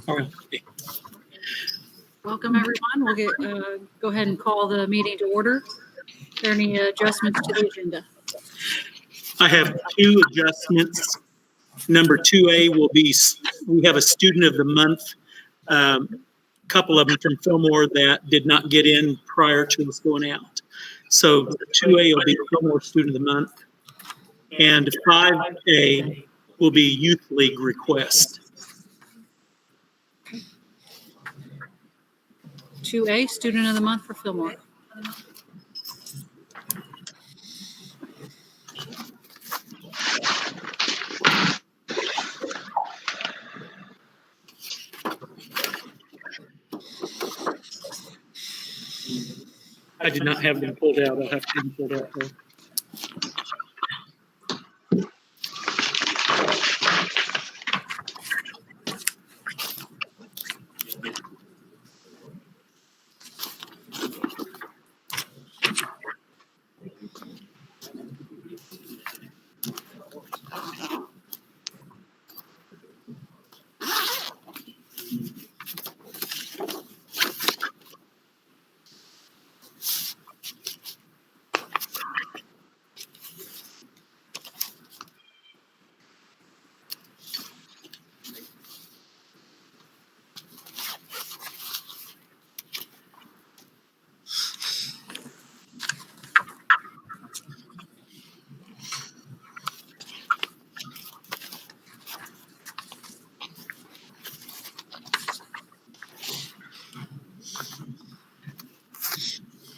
All right. Welcome, everyone. We'll go ahead and call the meeting to order. Are there any adjustments to the agenda? I have two adjustments. Number 2A will be, we have a student of the month, couple of them from Fillmore that did not get in prior to us going out. So 2A will be Fillmore Student of the Month. And 5A will be Youth League request. 2A, Student of the Month for Fillmore. I did not have them pulled out. I'll have to have them pulled out though.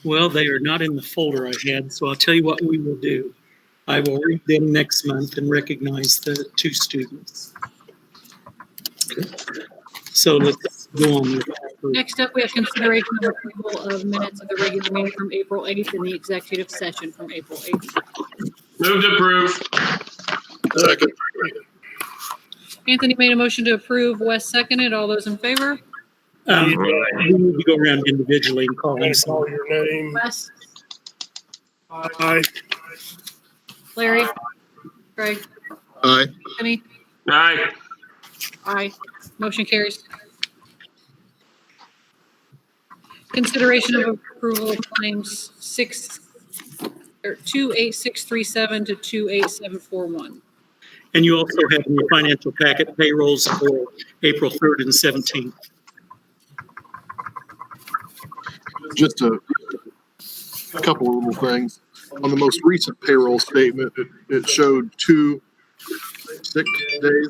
Well, they are not in the folder I had, so I'll tell you what we will do. I will read them next month and recognize the two students. So let's go on with that. Next up, we have consideration of approval of minutes of the regular meeting from April 8th and the executive session from April 8th. Move to approve. Second. Anthony made a motion to approve. Wes seconded. All those in favor? We need to go around individually and call them. Call your name. Wes, Aye. Larry, Craig, Aye. Kenny. Aye. Aye. Motion carries. Consideration of approval of claims 28637 to 28741. And you also have in your financial packet payrolls for April 3rd and 17th. Just a couple of little things. On the most recent payroll statement, it showed 2 sick days.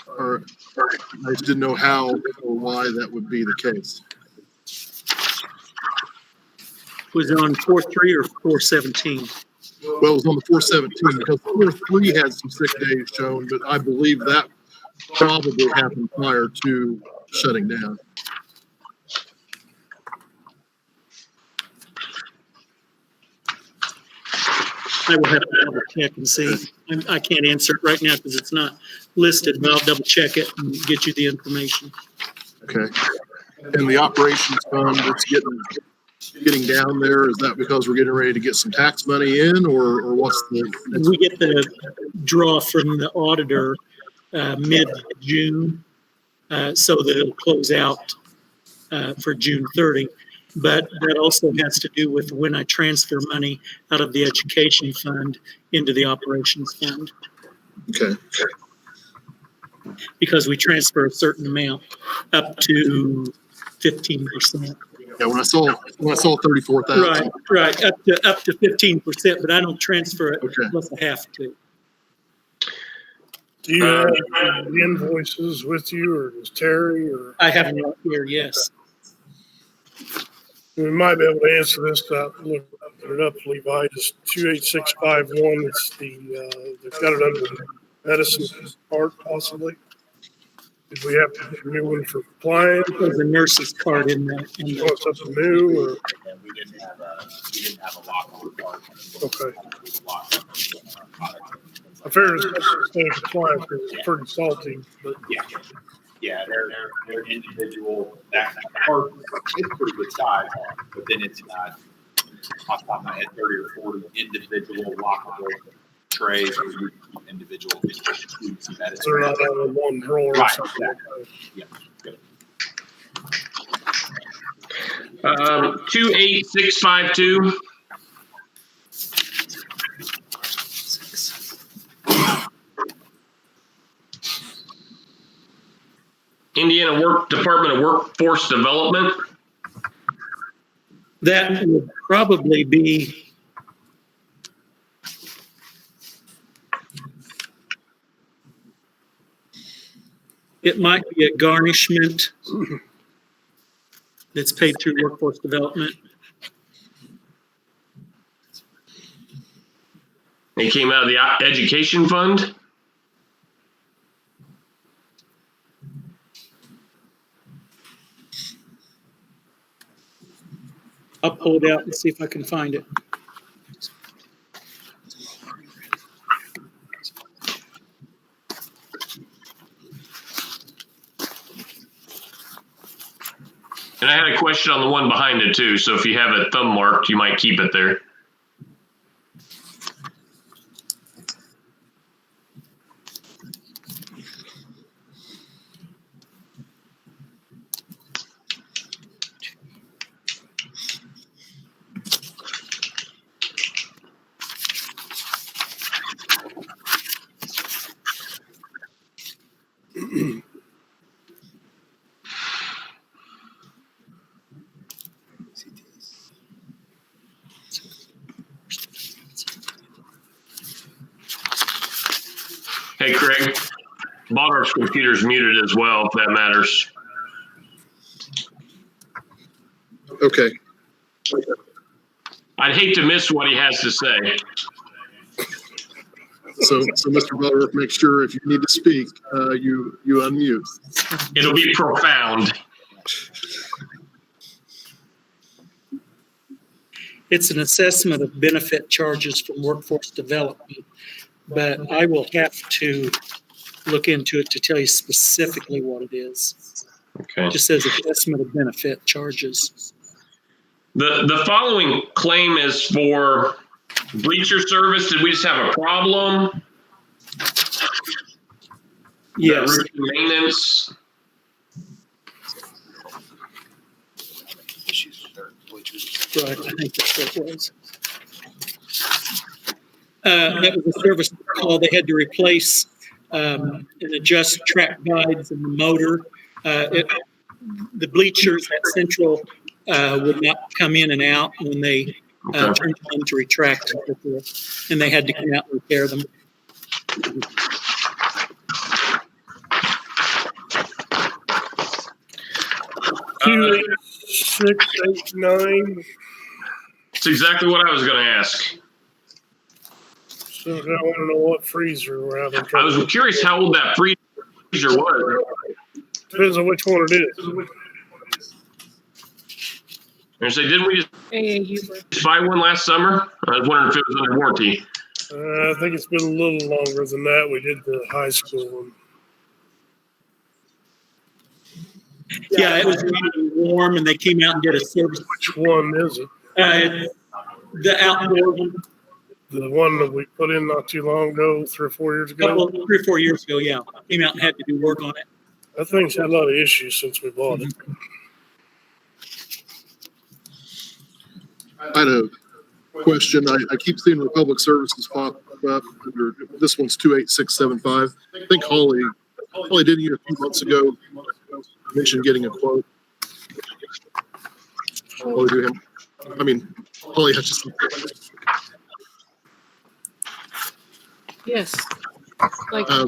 Or I just didn't know how or why that would be the case. Was it on 4/3 or 4/17? Well, it was on the 4/17 because 4/3 had some sick days shown, but I believe that probably happened prior to shutting down. I will have to double check and see. I can't answer it right now because it's not listed, but I'll double check it and get you the information. Okay. And the operations fund, it's getting down there. Is that because we're getting ready to get some tax money in, or what's the? We get the draw from the auditor mid-June, so that it'll close out for June 30. But that also has to do with when I transfer money out of the education fund into the operations fund, Okay. because we transfer a certain amount up to 15%. Yeah, when I saw 34,000. Right, up to 15%, but I don't transfer it Okay. unless I have to. Do you have the invoices with you, or is Terry, or I have it right here, yes. we might be able to answer this? Look it up, Levi. It's 28651. It's they've got it under medicine part, possibly. Did we have to get a new one for compliance? There's a nurse's card in there. You want something new, or We didn't have a lock on the card. okay? I figured it's stay in compliance because it's pretty salty, but Yeah, they're individual. That card is pretty good size, but then it's not, off the top of my head, 30 or 40 individual lockable trays or individual they're not out of one drawer or Right, something. exactly. Yeah. 28652. Indiana Department of Workforce Development. That would probably be, it might be a garnishment that's paid through workforce development. It came out of the education fund. I'll pull it out and see if I can find it. And I had a question on the one behind it too. So if you have it thumb marked, you might keep it there. Hey, Craig, Baldar's computer's muted as well, if that matters. Okay. I'd hate to miss what he has to say. So Mr. Butler, make sure if you need to speak, you unmute. It'll be profound. It's an assessment of benefit charges from workforce development, but I will have to look into it to tell you specifically what it is. Okay. It just says assessment of benefit charges. The following claim is for bleacher service. Did we just have a problem? Yes. Routine maintenance. Right, I think that's what it was. That was a service call. They had to replace and adjust track guides and the motor. The bleachers at Central would not come in and out when they turned on to retract and so forth, and they had to come out and repair them. Two, 6, 8, 9. That's exactly what I was going to ask. So I want to know what freezer we're having I trouble was with. curious how old that freezer was. Depends on which one it is. And say, didn't we just AAU. buy one last summer? I was wondering if it was under warranty. I think it's been a little longer than that. We did the high school one. Yeah, it was really warm, and they came out and did a service. Which one is it? The outdoor one, The one that we put in not too long ago, 3 or 4 years ago? 3 or 4 years ago, yeah. Came out and had to do work on it. That thing's had a lot of issues since we bought it. I had a question. I keep seeing Republic Services pop up under, this one's 28675. I think Holly did here a few months ago, mentioned getting a quote. Holly, do him. I mean, Holly, I just. Yes. Like a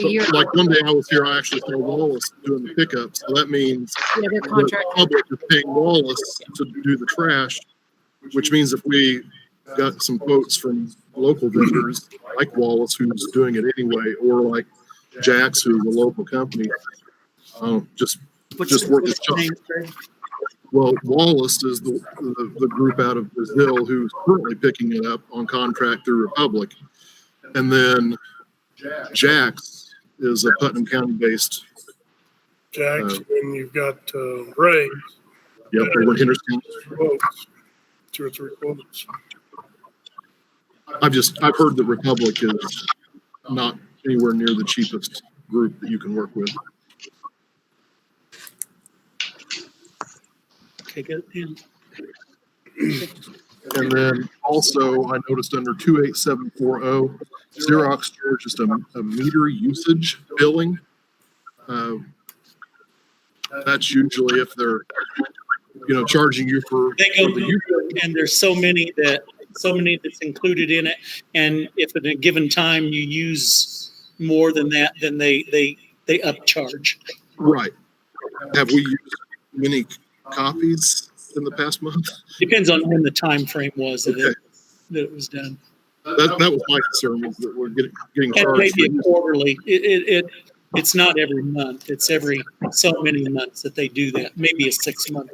year ago. Like one day I was here, I actually saw Wallace doing the pickup. So that means Yeah, their the contract. public is paying Wallace to do the trash, which means if we got some quotes from local vendors like Wallace, who's doing it anyway, or like Jack's, who's a local company, just work his job. Well, Wallace is the group out of Brazil who's currently picking it up on contract through Republic. And then Jack's is a Putnam County-based. Jack's, and you've got Ray. Yep, they were Henderson. Quotes. 2 or 3 quotes. I've heard that Republic is not anywhere near the cheapest group that you can work with. Okay, good. Yeah. And then also I noticed under 28740, Xerox charges a meter usage billing. That's usually if they're, charging you for They go the through, use. and there's so many that's included in it. And if at a given time you use more than that, then they upcharge. Right. Have we used many copies in the past month? Depends on when the time frame was that Okay. it was done. That was my concern, was that we're getting And charged. maybe quarterly. It's not every month. It's every so many months that they do that. Maybe a 6 month.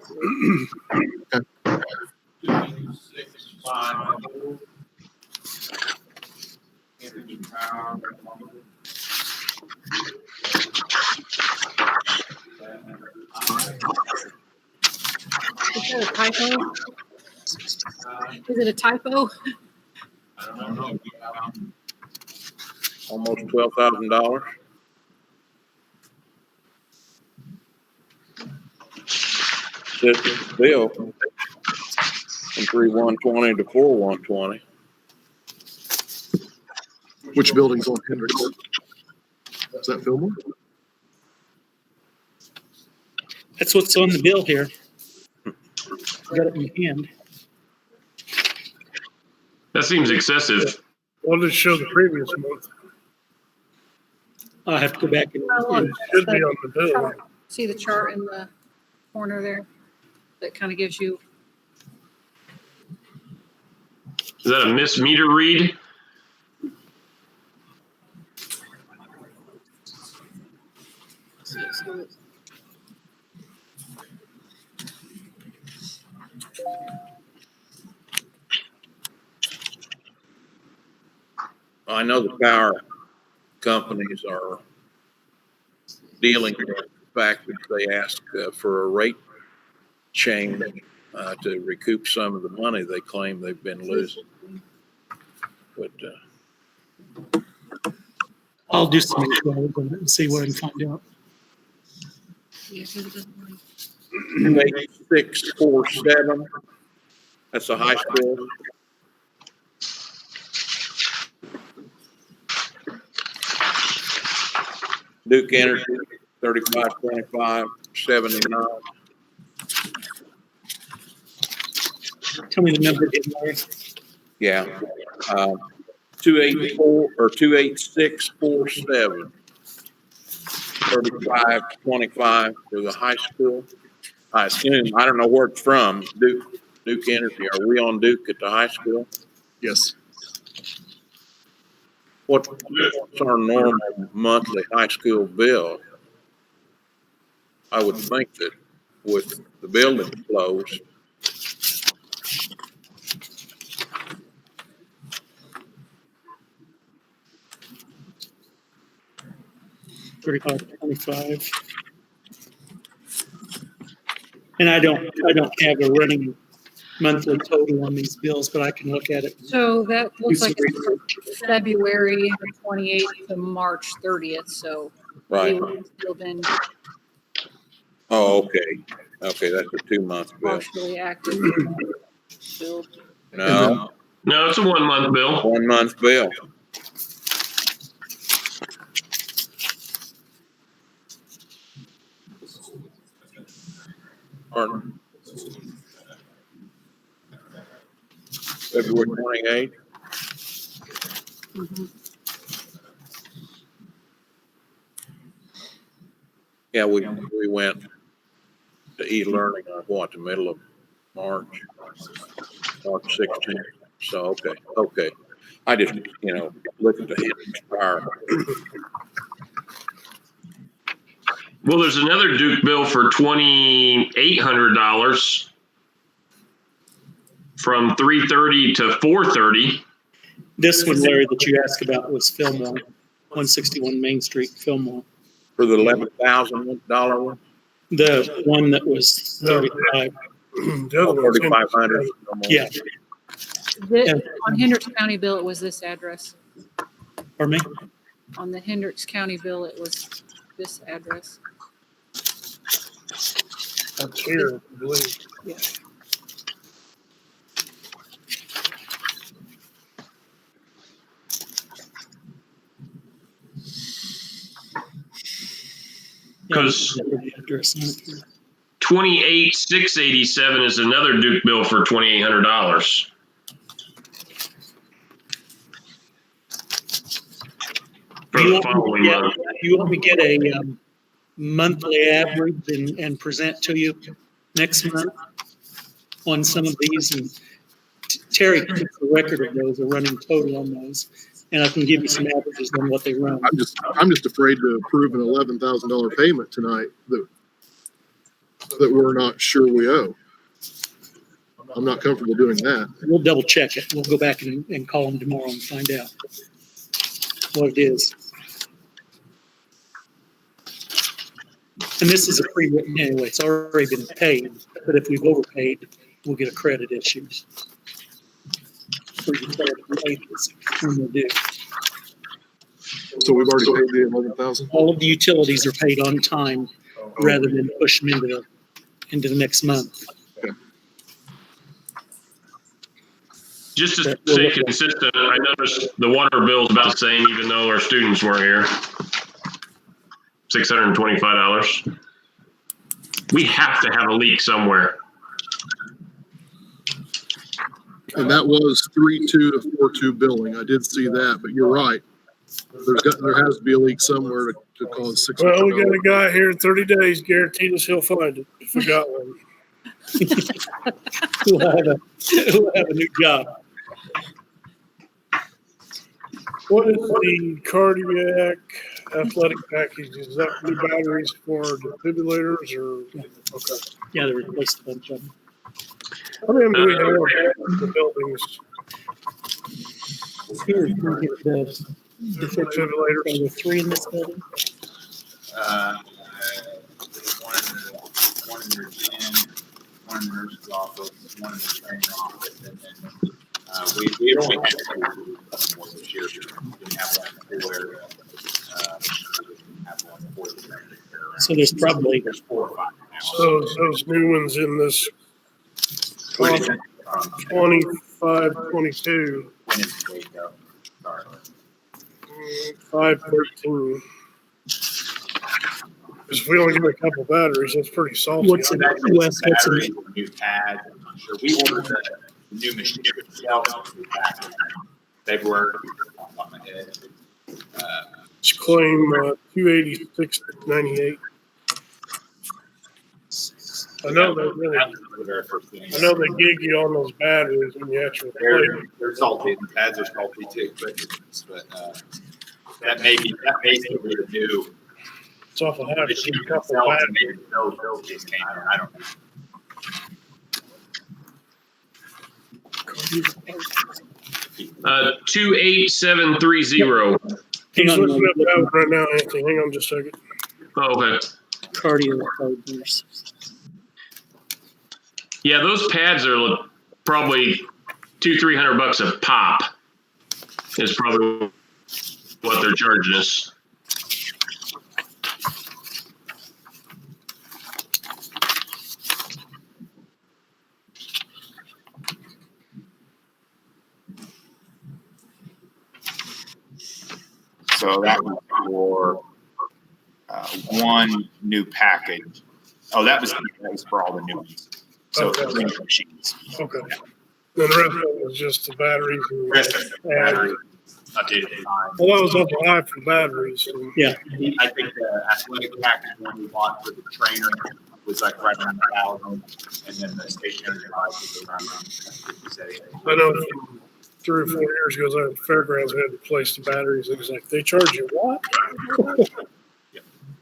Is that a typo? Is it a typo? Almost $12,000. This bill from 3/120 to 4/120. Which building's on Hendricks? Is that Fillmore? That's what's on the bill here. Got it in hand. That seems excessive. What did it show the previous month? I'll have to go back and. It should be on the bill. See the chart in the corner there? That kind of gives you, Is that a miss meter read? I know the power companies are dealing with the fact that they ask for a rate change to recoup some of the money they claim they've been losing. But I'll do some inquiries on it and see what I can find out. yeah, 'cause it doesn't really- 28647, that's a high school. Duke Energy, 352579. Tell me the number again, Larry. Yeah. 284 or 28647. 3525 for the high school. I assume, I don't know where it's from, Duke Energy. Are we on Duke at the high school? Yes. What's our normal monthly high school bill? I would think that with the building closed, 3525. And I don't have a running monthly total on these bills, but I can look at it. So that Do looks some like it's from February 28th to March 30th, so right? we would still been Oh, okay. Okay, that's a 2-month bill. partially active. Bill. No, No, it's a 1 month bill. 1-month bill. Pardon? February 28th. Mhm. Yeah, we went to e-learning on the middle of March 16th. So, okay. I just, look at the Hendricks Power. Well, there's another Duke bill for $2,800 from 3:30 to 4:30. This one, Larry, that you asked about was Fillmore, 161 Main Street, Fillmore. For the $11,000 one? The one that was No. 35. The other one's 3,500. Yeah, On Hendricks County bill, it was this address. pardon me? On the Hendricks County bill, it was this address. That's here, I believe. Because 28,687 is another Duke bill for $2,800. For the following month. You want me to get a monthly average and present to you next month on some of these? And Terry keeps a record of those, a running total on those, and I can give you some averages on what they run. I'm just afraid to approve an $11,000 payment tonight that we're not sure we owe. I'm not comfortable doing that. We'll double check it. We'll go back and call them tomorrow and find out what it is. And this is a pre-written anyway. It's already been paid, but if we've overpaid, we'll get a credit issued. When we do. So we've already paid the 11,000. All of the utilities are paid on time rather than push them into the next month. Just to stay consistent, I noticed the water bill's about the same, even though our students weren't here. $625. We have to have a leak somewhere. And that was 3.2 to 4.2 billing. I did see that, but you're right. There has to be a leak somewhere to cause $600. Well, we got a guy here in 30 days guaranteed us he'll find it if we got one. We'll have a new job. What is the cardiac athletic package? Is that new batteries for defibrillators or? Okay. Yeah, they replaced a bunch of them. How many do we have in the buildings? Here, we can get the defibrillators. There were 3 in this building. One in your gym, one in the nurse's office, one in the training office, and then we only had 2 more this year. We didn't have one for didn't have one for the training. So there's probably 4 or 5 now. So those new ones in this 25, 22, When it's the wake up. Sorry. 5, 13. Because if we only give a couple batteries, that's pretty salty. What's in that? Wes, what's in Batteries, new pads, I'm not sure. We ordered the new machine itself back in February, off the top of my head. Let's claim 286.98. I know they really. That was the very first thing. I know they gig you on those batteries when you actually play them. They're salty, and the pads are salty too, but that may be the new It's awful high for machine a couple itself, batteries. and maybe those just came out, I don't know. Uh, 28730. Hang He's on, looking up that one right now, Anthony. Hang on just a second. Oh, okay. cardio partners. Yeah, those pads are probably $200-300 a pop. Is probably what they're charging us. So that was for one new package. Oh, that was for all the new ones. So Okay. the new machines. Okay. Then the rest of it was just the batteries. And, Rest of the battery updated time. well, that was up high for batteries. So. Yeah. I think the athletic package one we bought for the trainer was like right around 1,000, and then the stationary device was around 50. I know 3 or 4 years ago, I was at the fairgrounds, we had to replace the batteries. It was like, they charge you what?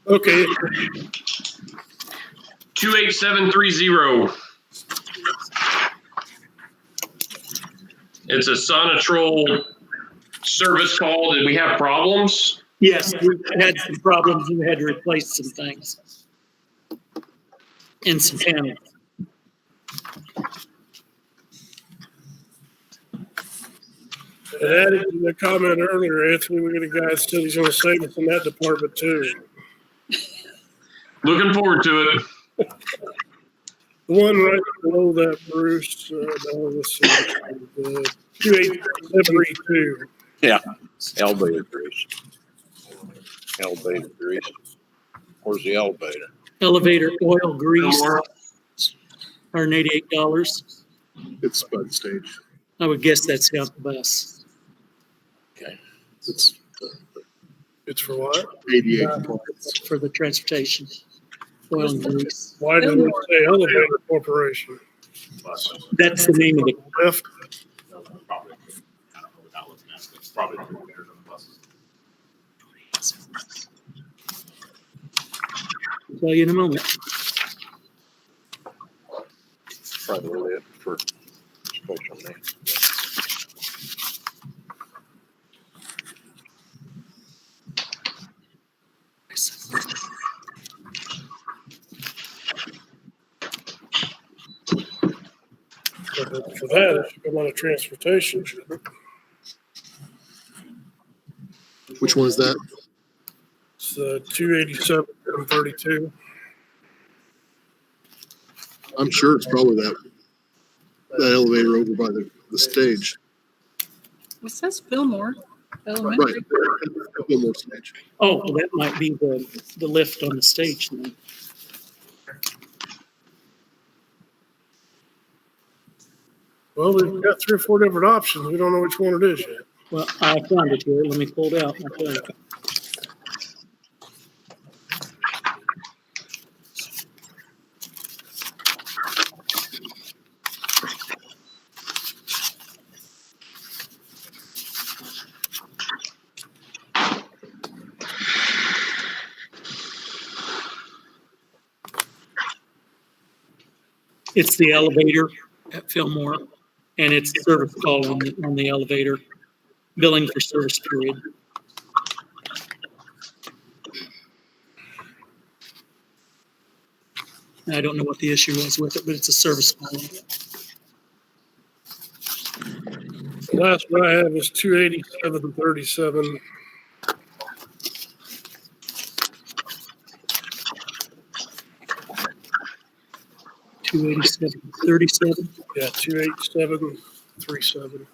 Okay. 28730. It's a Sonatrol service call. Did we have problems? Yes, we had some problems. We had to replace some things. And some panels. And added to the comment earlier, Anthony, we got a guy that said he's going to save us in that department too. Looking forward to it. The one right below that, Bruce, let's see, the 2872. Yeah, elevator grease. Elevator grease. Where's the elevator? Elevator oil grease, $188. It's by the stage. I would guess that's out the bus. It's It's for what? ADA compliance. For the transportation. Oil and grease. Why didn't it say Elevator Corporation? That's the name of the, Left, No, probably, I don't know without looking at it, it's probably the elevators on the buses. I'll tell you in a moment. Probably it for special needs. for that, it should come out of transportation, shouldn't it? Which one is that? It's 287 and 32. I'm sure it's probably that elevator over by the stage. It says Fillmore Right. Elementary. One more stage. Oh, well, that might be the lift on the stage then. Well, we've got 3 or 4 different options. We don't know which one it is yet. Well, I found it here. Let me pull it out. I'll tell you. It's the elevator at Fillmore, and it's service call on the elevator, billing for service period. I don't know what the issue was with it, but it's a service call. The last one I have is 287 and 37. $287.37. Yeah, 287, 37.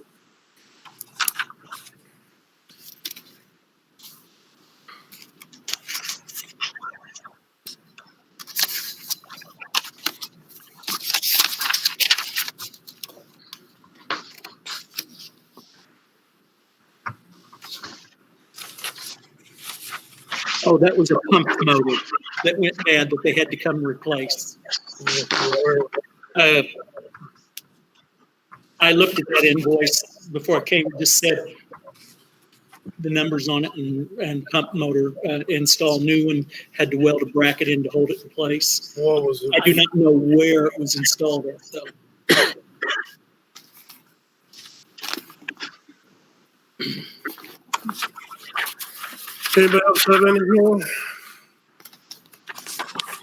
Oh, that was a pump motor that went bad that they had to come replace. I looked at that invoice before I came, it just said the numbers on it and pump motor install new and had to weld a bracket in to hold it in place. What was it? I do not know where it was installed at, though. Anybody else have anything?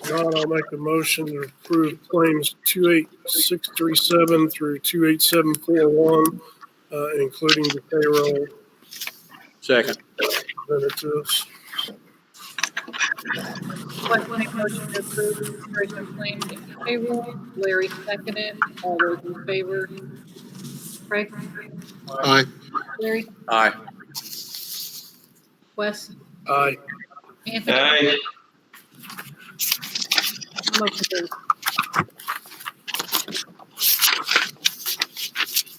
Not, I'll make a motion to approve claims 28637 through 28741, including the payroll Second. presented to us. Wes made a motion to approve the consideration of claims and payroll. Larry seconded. All those in favor? Craig? Aye. Larry? Aye. Wes? Aye. Anthony? Aye. Motion carries.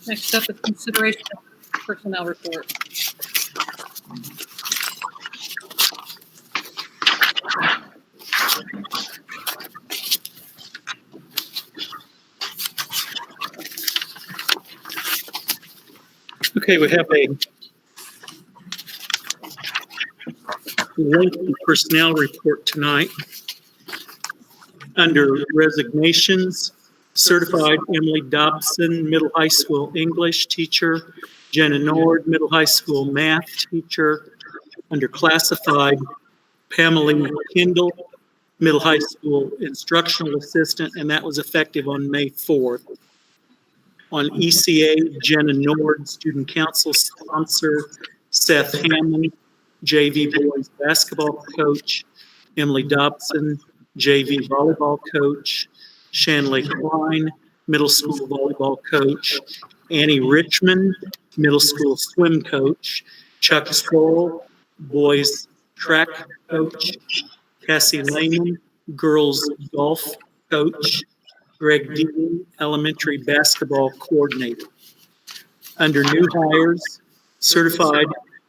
Next up is consideration of personnel report. Okay, we have a lengthy personnel report tonight. Under resignations, certified Emily Dobson, middle high school English teacher, Jenna Nord, middle high school math teacher. Under classified, Pamela Kendall, middle high school instructional assistant, and that was effective on May 4th. On ECA, Jenna Nord, student council sponsor, Seth Hammond, JV boys basketball coach, Emily Dobson, JV volleyball coach, Shanley Klein, middle school volleyball coach, Annie Richmond, middle school swim coach, Chuck Stoll, boys track coach, Cassie Lehman, girls golf coach, Greg Dean, elementary basketball coordinator. Under new hires, certified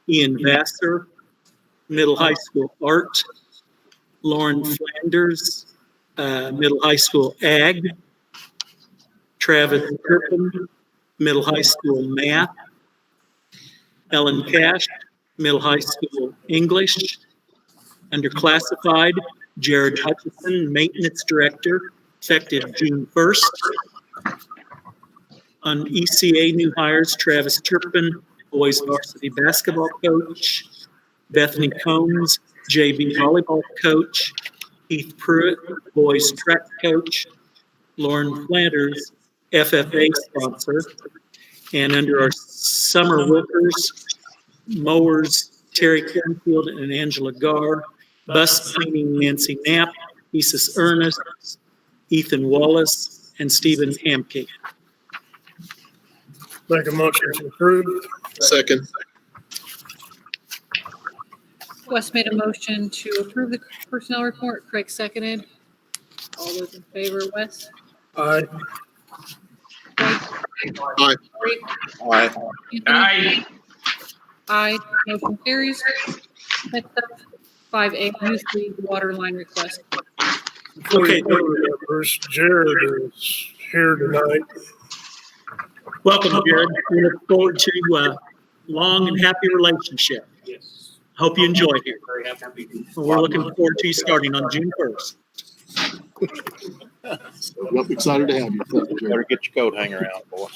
Ian Vassar, middle high school art, Lauren Flanders, middle high school ag, Travis Turpin, middle high school math, Ellen Cash, middle high school English. Under classified, Jared Hutchison, maintenance director, effective June 1st. On ECA new hires, Travis Turpin, boys varsity basketball coach, Bethany Combs, JV volleyball coach, Keith Pruitt, boys track coach, Lauren Flanders, FFA sponsor. And under our summer workers, mowers, Terry Canfield and Angela Garr, bus cleaning, Nancy Knapp, Isis Ernest, Ethan Wallace, and Stephen Hamke. Make a motion to approve. Second. Wes made a motion to approve the personnel report. Craig seconded. All those in favor, Wes? Aye. Craig? Aye. Larry? Aye. Anthony? Aye. Aye. Motion carries. Next up, 5A, Youth League water line request. Okay. Members, Jared is here tonight. Welcome, Jared. We look forward to a long and happy relationship. Yes. Hope you enjoy here. Very happy to be here. We're looking forward to you starting on June 1st. Well, excited to have you. Thank you, Jared. Better get your coat hanger out, boy.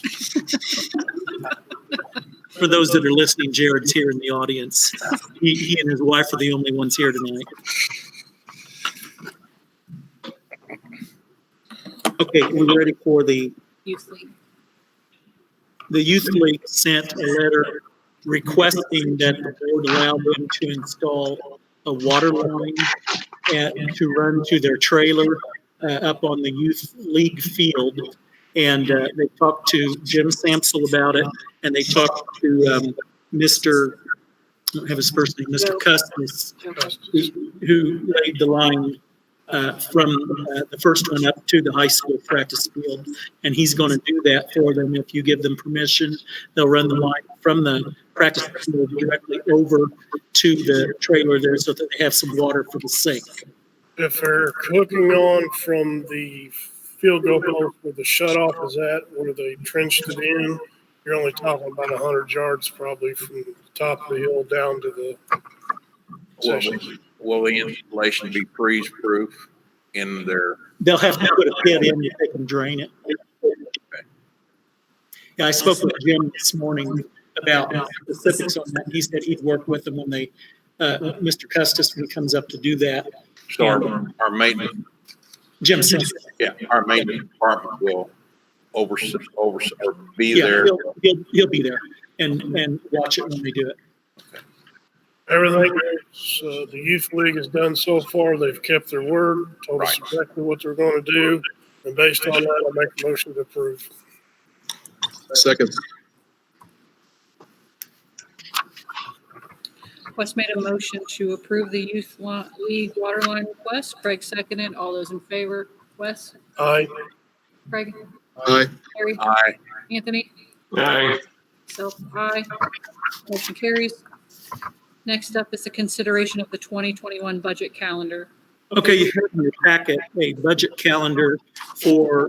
For those that are listening, Jared's here in the audience. He and his wife are the only ones here tonight. Okay, we're ready for the Youth League. Youth League sent a letter requesting that the board allow them to install a water line to run to their trailer up on the Youth League field. And they talked to Jim Samsel about it, and they talked to Mr. I don't have his first name, Mr. Custis, who laid the line from the first one up to the high school practice field. And he's going to do that for them. If you give them permission, they'll run the line from the practice field directly over to the trailer there so that they have some water for the sink. If they're hooking on from the field goal post where the shutoff is at, where they trenched it in, you're only talking about 100 yards probably from the top of the hill down to the session. Will the installation be freeze-proof in their? They'll have to put a pit in if they can drain it. Yeah, I spoke with Jim this morning about specifics on that. He said he'd work with them when they, Mr. Custis, when he comes up to do that. So our maintenance, Jim said, our maintenance department will oversee or be yeah, there. he'll be there and watch it when they do it. Everything the youth league has done so far, they've kept their word, told us exactly what they're going to do. And based on that, I'll make a motion to approve. Second. Wes made a motion to approve the Youth League water line request. Craig seconded. All those in favor, Wes? Aye. Craig? Aye. Larry? Aye. Anthony? Aye. Self, aye. Motion carries. Next up is the consideration of the 2021 budget calendar. Okay, you have in your packet a budget calendar for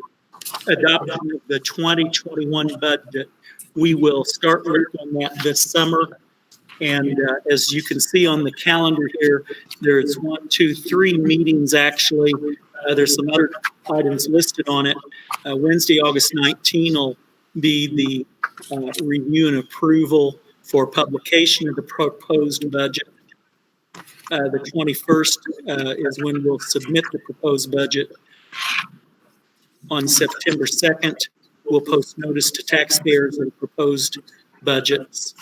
adoption of the 2021 budget. We will start work on that this summer. And as you can see on the calendar here, there's 3 meetings actually. There's some other items listed on it. Wednesday, August 19 will be the review and approval for publication of the proposed budget. The 21st is when we'll submit the proposed budget. On September 2nd, we'll post notice to taxpayers of the proposed budgets.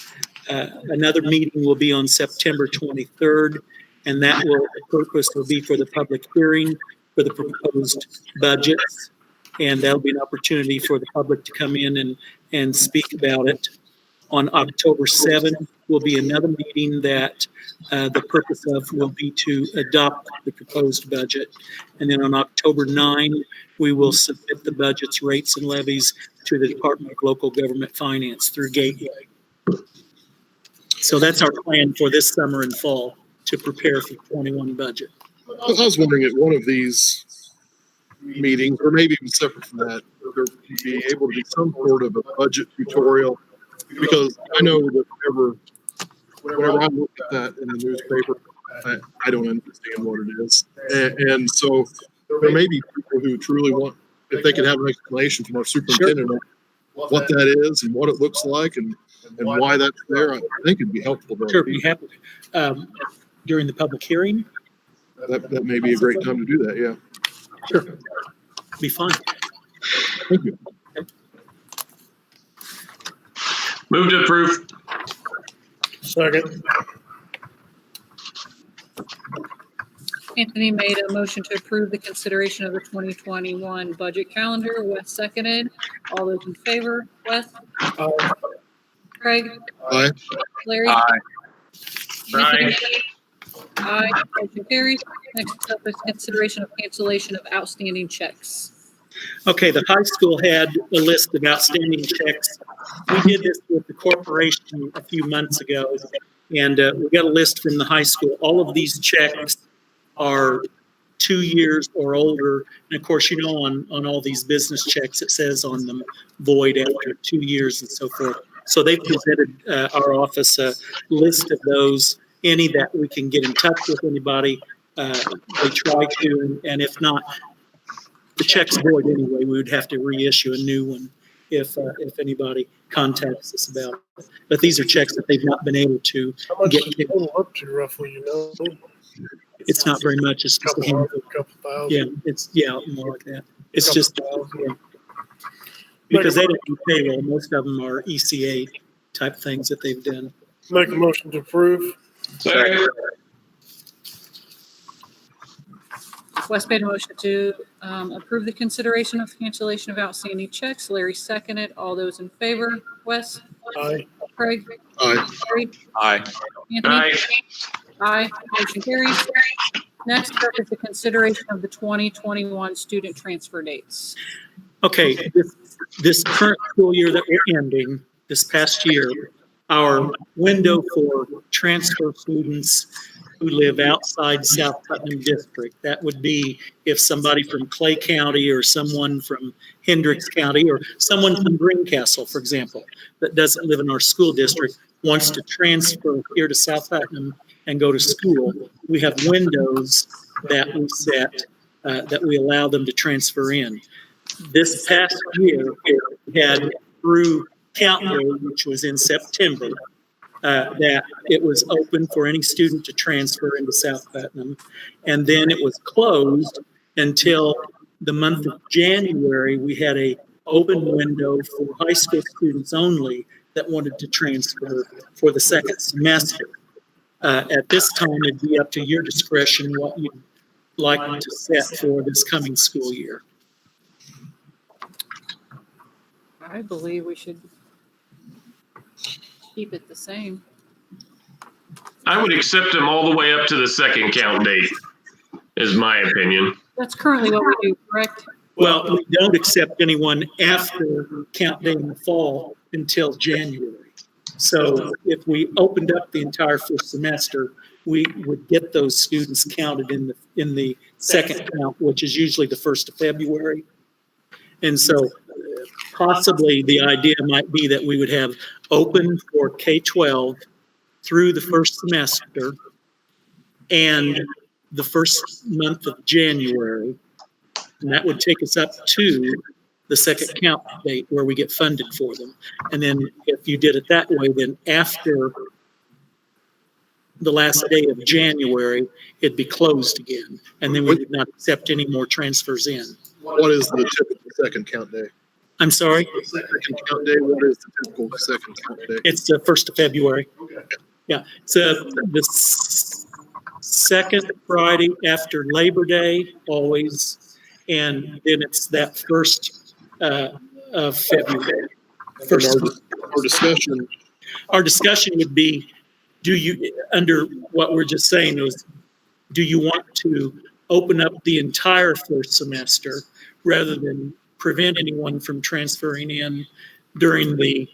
Another meeting will be on September 23rd, and the purpose will be for the public hearing for the proposed budgets. And that'll be an opportunity for the public to come in and speak about it. On October 7th will be another meeting that the purpose of will be to adopt the proposed budget. And then on October 9, we will submit the budgets, rates, and levies to the Department of Local Government Finance through Gateway. So that's our plan for this summer and fall to prepare for the 21 budget. I was wondering at one of these meetings, or maybe even separate from that, there would be able to be some sort of a budget tutorial, because I know that whenever I look at that in the newspaper, I don't understand what it is. And so there may be people who truly want, if they could have an explanation from our superintendent on what that is and what it looks like and why that's there, I think it'd be helpful. Sure, be happy. During the public hearing? That may be a great time to do that, yeah. Sure. Be fine. Thank you. Move to approve. Second. Anthony made a motion to approve the consideration of the 2021 budget calendar. Wes seconded. All those in favor? Wes? Craig? Aye. Larry? Aye. Anthony? Aye. Motion carries. Next up is consideration of cancellation of outstanding checks. Okay, the high school had a list of outstanding checks. We did this with the corporation a few months ago, and we got a list from the high school. All of these checks are 2 years or older. And of course, you know, on all these business checks, it says on them void after 2 years and so forth. So they presented our office a list of those. Any that we can get in touch with anybody, they try to, and if not, the check's void anyway. We would have to reissue a new one if anybody contacts us about it. But these are checks that they've not been able to How much get. is it total up to roughly, you know? It's not very much. It's just a Couple handful. hundred, couple thousand? Yeah, it's more like that. It's Couple just thousand. because they don't do payroll. Most of them are ECA type things that they've done. Make a motion to approve. Second. Wes made a motion to approve the consideration of cancellation of outstanding checks. Larry seconded. All those in favor? Wes? Aye. Craig? Aye. Larry? Aye. Anthony? Aye. Aye. Motion carries. Next up is the consideration of the 2021 student transfer dates. Okay, this current school year that we're ending, this past year, our window for transfer students who live outside South Putnam District, that would be if somebody from Clay County or someone from Hendricks County or someone from Greencastle, for example, that doesn't live in our school district, wants to transfer here to South Putnam and go to school. We have windows that we set, that we allow them to transfer in. This past year, we had through Count Day, which was in September, that it was open for any student to transfer into South Putnam. And then it was closed until the month of January. We had a open window for high school students only that wanted to transfer for the second semester. At this time, it'd be up to your discretion what you'd like to set for this coming school year. I believe we should keep it the same. I would accept them all the way up to the second count date, is my opinion. That's currently what we do, correct? Well, we don't accept anyone after count day in the fall until January. So if we opened up the entire first semester, we would get those students counted in the second count, which is usually the 1st of February. And so possibly the idea might be that we would have open for K-12 through the first semester and the first month of January. And that would take us up to the second count date where we get funded for them. And then if you did it that way, then after the last day of January, it'd be closed again. And then we would not accept any more transfers in. What is the typical second count day? I'm sorry? Second count day, what is the typical second count day? It's the 1st of February. Okay. Yeah, so the second Friday after Labor Day, always, and then it's that first of February. And First, our discussion, our discussion would be, do you, under what we're just saying was, do you want to open up the entire first semester rather than prevent anyone from transferring in during the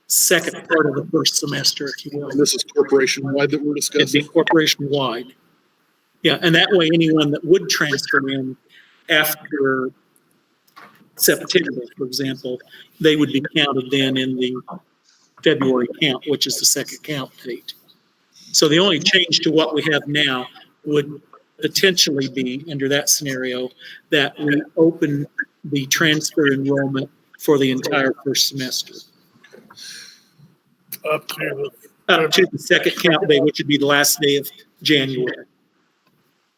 second part of the first semester, if you will? and this is corporation-wide that we're It'd be discussing. corporation-wide. Yeah, and that way, anyone that would transfer in after September, for example, they would be counted then in the February count, which is the second count date. So the only change to what we have now would potentially be, under that scenario, that we open the transfer enrollment for the entire first semester Up to, up to the second count day, which would be the last day of January.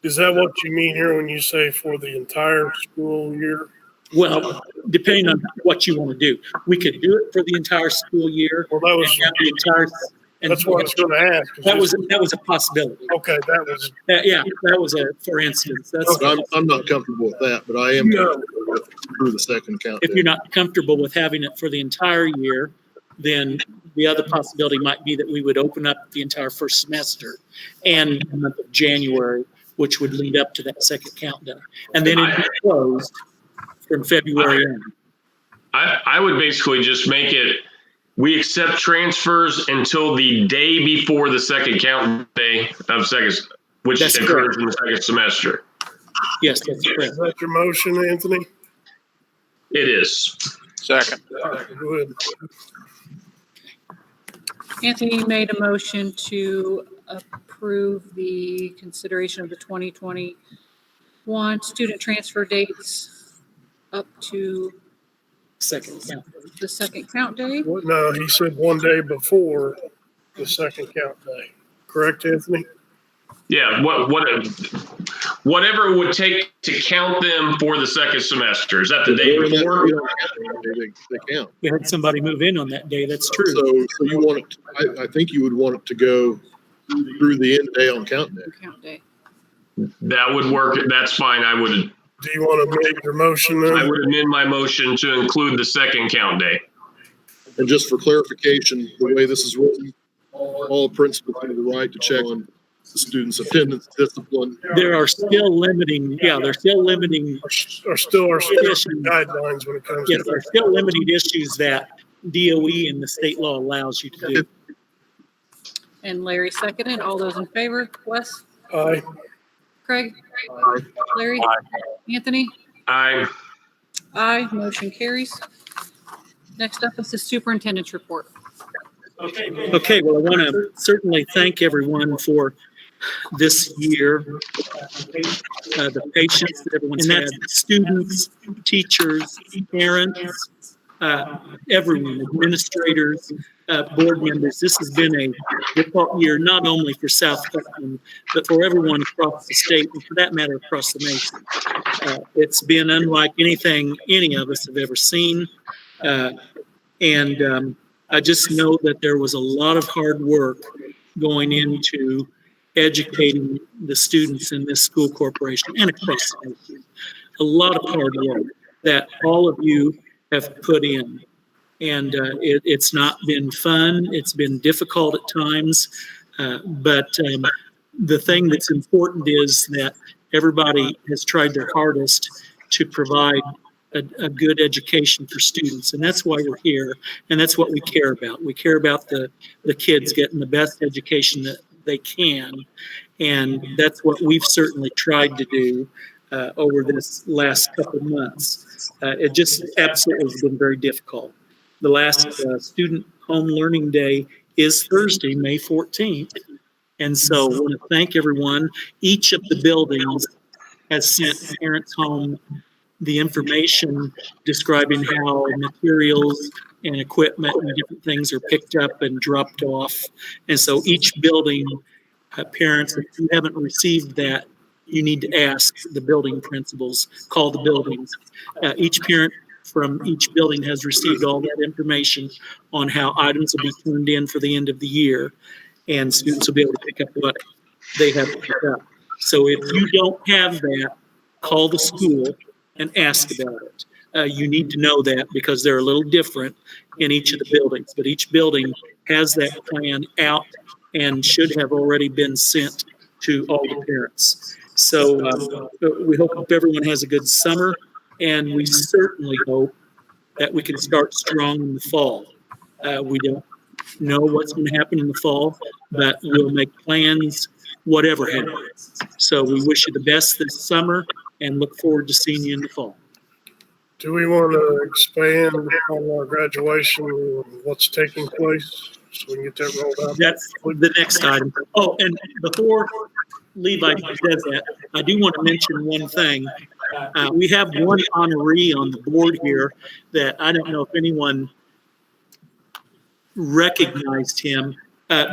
is that what you mean here when you say for the entire school year? Well, depending on what you want to do, we could do it for the entire school year. Well, that was, and have the entire. And that's what I was gonna ask. that was a possibility. Okay, that was, Yeah, that was a, for instance, that's, I'm not comfortable with that, but I am comfortable with through the second count. if you're not comfortable with having it for the entire year, then the other possibility might be that we would open up the entire first semester and the month of January, which would lead up to that second countdown. And then it'd be closed from February on. I would basically just make it, we accept transfers until the day before the second count day of second, which That's occurs correct. in the second semester. Yes, that's correct. is that your motion, Anthony? It is. Second. Go ahead. Anthony made a motion to approve the consideration of the 2021 student transfer dates up to Second count. the second count day. No, he said one day before the second count day. Correct, Anthony? Yeah, whatever it would take to count them for the second semester. Is that the day During that before? period of time, they count. We had somebody move in on that day, that's true. So you want it, I think you would want it to go through the end day on count day. Count day. That would work. That's fine. I would Do you want to make your motion then? amend my motion to include the second count day. And just for clarification, the way this is written, all principals have the right to check on the student's attendance, discipline. There are still limiting, they're still limiting, Are still our guidelines when it comes yes, to there are still limiting issues that DOE and the state law allows you to do. And Larry seconded. All those in favor? Wes? Aye. Craig? Aye. Larry? Anthony? I Aye. Motion carries. Next up is the superintendent's report. Okay, well, I want to certainly thank everyone for this year, the patience that everyone's had, students, teachers, parents, everyone, administrators, board members. This has been a difficult year, not only for South Putnam, but for everyone across the state, and for that matter, across the nation. It's been unlike anything any of us have ever seen. And I just know that there was a lot of hard work going into educating the students in this school corporation and across the nation. A lot of hard work that all of you have put in. And it's not been fun. It's been difficult at times. But the thing that's important is that everybody has tried their hardest to provide a good education for students. And that's why we're here. And that's what we care about. We care about the kids getting the best education that they can. And that's what we've certainly tried to do over this last couple of months. It just absolutely has been very difficult. The last student home learning day is Thursday, May 14th. And so I want to thank everyone. Each of the buildings has sent parents home the information describing how materials and equipment and different things are picked up and dropped off. And so each building, parents, if you haven't received that, you need to ask the building principals, call the buildings. Each parent from each building has received all that information on how items will be turned in for the end of the year, and students will be able to pick up what they have to pick up. So if you don't have that, call the school and ask about it. You need to know that because they're a little different in each of the buildings, but each building has that plan out and should have already been sent to all the parents. So we hope everyone has a good summer, and we certainly hope that we can start strong in the fall. We don't know what's going to happen in the fall, but we'll make plans whatever happens. So we wish you the best this summer and look forward to seeing you in the fall. Do we want to expand on our graduation, what's taking place, so we can get that rolled out? That's the next item. Oh, and before Levi does that, I do want to mention one thing. We have one honoree on the board here that I don't know if anyone recognized him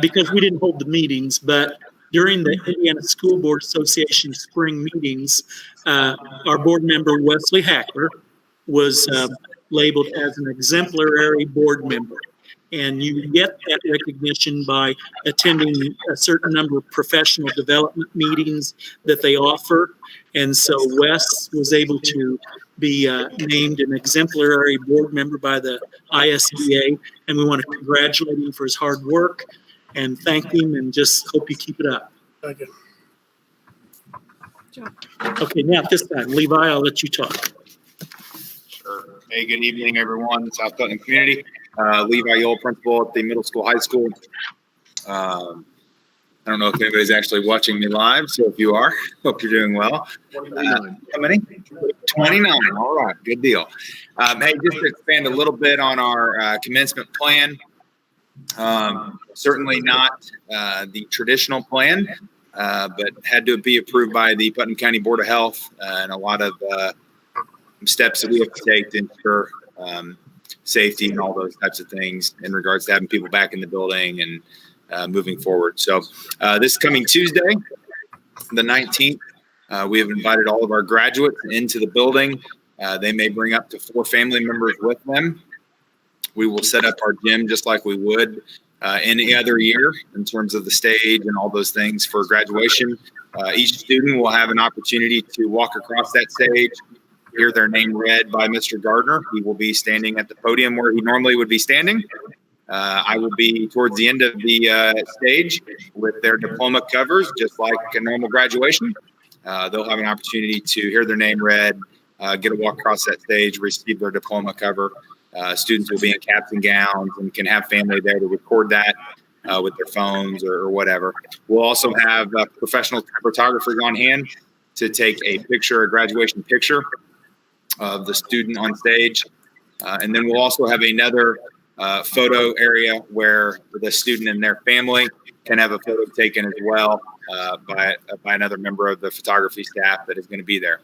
because we didn't hold the meetings, but during the Indiana School Board Association spring meetings, our board member Wesley Hackler was labeled as an exemplary board member. And you get that recognition by attending a certain number of professional development meetings that they offer. And so Wes was able to be named an exemplary board member by the ISBA. And we want to congratulate him for his hard work and thank him and just hope you keep it up. Thank you. Okay, now at this time, Levi, I'll let you talk. Sure. Hey, good evening, everyone. South Putnam community. Levi Yole, principal at the middle school, high school. I don't know if anybody's actually watching me live, so if you are, hope you're doing well. How many? 29. All right, good deal. Hey, just to expand a little bit on our commencement plan. Certainly not the traditional plan, but had to be approved by the Putnam County Board of Health and a lot of steps that we have to take to ensure safety and all those types of things in regards to having people back in the building and moving forward. So this coming Tuesday, the 19th, we have invited all of our graduates into the building. They may bring up to 4 family members with them. We will set up our gym just like we would any other year in terms of the stage and all those things for graduation. Each student will have an opportunity to walk across that stage, hear their name read by Mr. Gardner. He will be standing at the podium where he normally would be standing. I will be towards the end of the stage with their diploma covers, just like a normal graduation. They'll have an opportunity to hear their name read, get a walk across that stage, receive their diploma cover. Students will be in caps and gowns and can have family there to record that with their phones or whatever. We'll also have professional photographers on hand to take a picture, a graduation picture of the student on stage. And then we'll also have another photo area where the student and their family can have a photo taken as well by another member of the photography staff that is going to be there.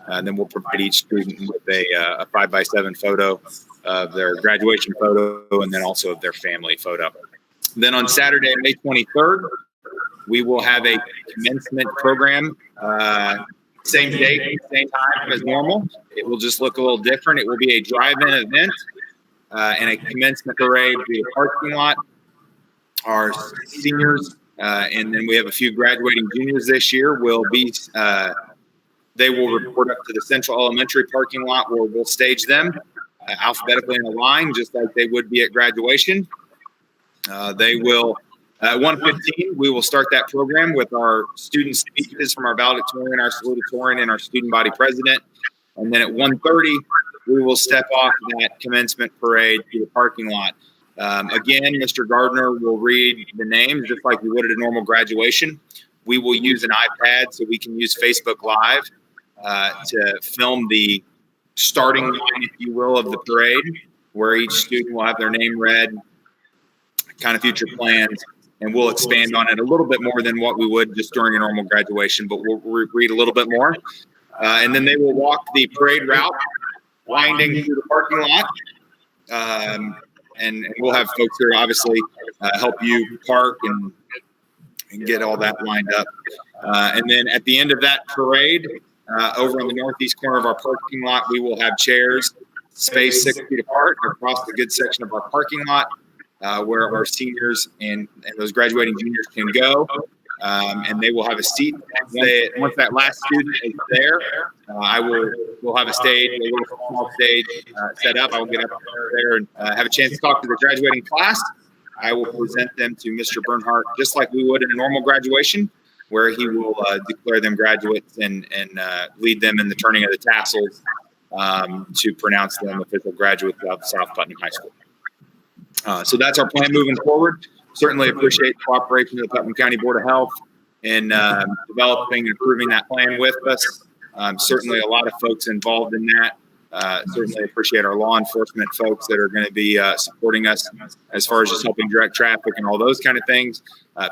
And then we'll provide each student with a 5x7 photo of their graduation photo and then also of their family photo. Then on Saturday, May 23rd, we will have a commencement program. Same date, same time as normal. It will just look a little different. It will be a drive-in event and a commencement parade through the parking lot. Our seniors, and then we have a few graduating juniors this year, will be, they will report up to the Central Elementary parking lot where we'll stage them alphabetically in a line, just like they would be at graduation. They will, at 1:15, we will start that program with our student speeches from our valedictorian, our salutatorian, and our student body president. And then at 1:30, we will step off that commencement parade to the parking lot. Again, Mr. Gardner will read the names just like we would at a normal graduation. We will use an iPad so we can use Facebook Live to film the starting line, if you will, of the parade, where each student will have their name read, kind of future plans, and we'll expand on it a little bit more than what we would just during a normal graduation, but we'll read a little bit more. And then they will walk the parade route, winding through the parking lot. And we'll have folks here obviously help you park and get all that lined up. And then at the end of that parade, over in the northeast corner of our parking lot, we will have chairs spaced 6 feet apart across the good section of our parking lot, where our seniors and those graduating juniors can go and they will have a seat once that last student is there. We'll have a little small stage set up. I will get up there and have a chance to talk to the graduating class. I will present them to Mr. Bernhardt just like we would in a normal graduation, where he will declare them graduates and lead them in the turning of the tassels to pronounce them official graduates of South Putnam High School. So that's our plan moving forward. Certainly appreciate the cooperation of the Putnam County Board of Health in developing and approving that plan with us. Certainly a lot of folks involved in that. Certainly appreciate our law enforcement folks that are going to be supporting us as far as just helping direct traffic and all those kind of things.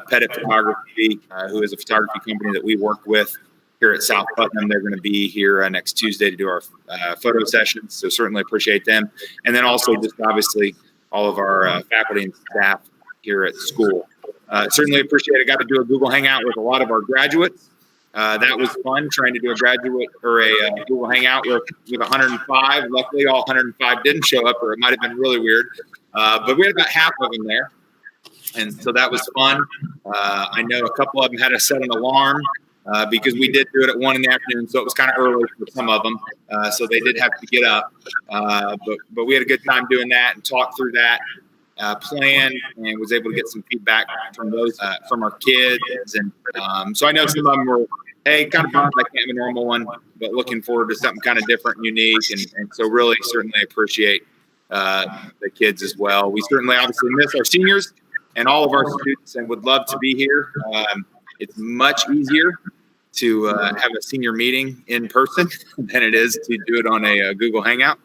Pettit Photography, who is a photography company that we work with here at South Putnam. They're going to be here next Tuesday to do our photo sessions. So certainly appreciate them. And then also just obviously all of our faculty and staff here at school. Certainly appreciate it. Got to do a Google Hangout with a lot of our graduates. That was fun trying to do a graduate or a Google Hangout with 105. Luckily, all 105 didn't show up, or it might have been really weird. But we had about half of them there. And so that was fun. I know a couple of them had to set an alarm because we did do it at 1 p.m. So it was kind of early for some of them. So they did have to get up. But we had a good time doing that and talk through that plan, and was able to get some feedback from those from our kids. And so I know some of them were, hey, kind of bummed I can't have a normal one, but looking forward to something kind of different and unique. And so really certainly appreciate the kids as well. We certainly obviously miss our seniors and all of our students and would love to be here. It's much easier to have a senior meeting in person than it is to do it on a Google Hangout.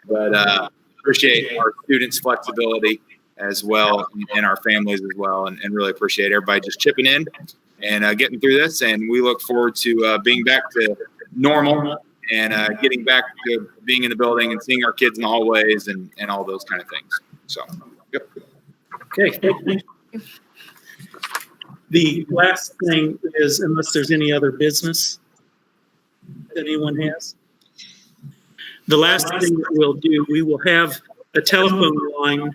But appreciate our students' flexibility as well, and our families as well, and really appreciate everybody just chipping in and getting through this. And we look forward to being back to normal and getting back to being in the building and seeing our kids in the hallways and all those kind of things. So, yep. Okay, thank you. The last thing is, unless there's any other business that anyone has, the last thing that we'll do, we will have a telephone line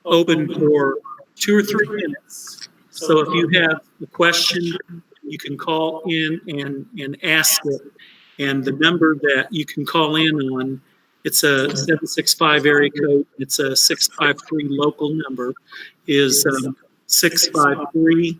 open for 2 or 3 minutes. So if you have a question, you can call in and ask it. And the number that you can call in on, it's a 765 area code. It's a 653 local number, is 653-8962.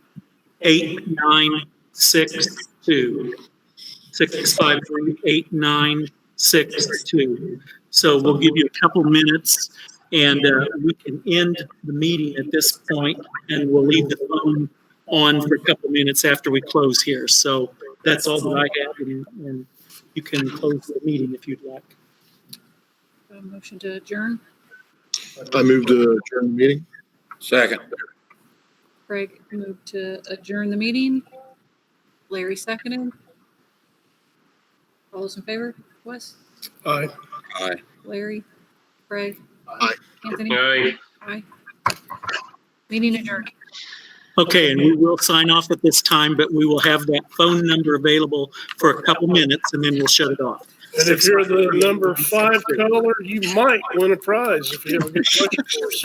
653-8962. So we'll give you a couple minutes, and we can end the meeting at this point, and we'll leave the phone on for a couple minutes after we close here. So that's all that I have, and you can close the meeting if you'd like. A motion to adjourn. I move to adjourn the meeting. Second. Craig moved to adjourn the meeting. Larry seconded. All those in favor? Wes? Aye. Aye. Larry? Craig? Aye. Anthony? Aye. Aye. Meeting adjourned. Okay, and we will sign off at this time, but we will have that phone number available for a couple minutes, and then we'll shut it off. And if you're the number 5 caller, you might win a prize if you have a good question for us.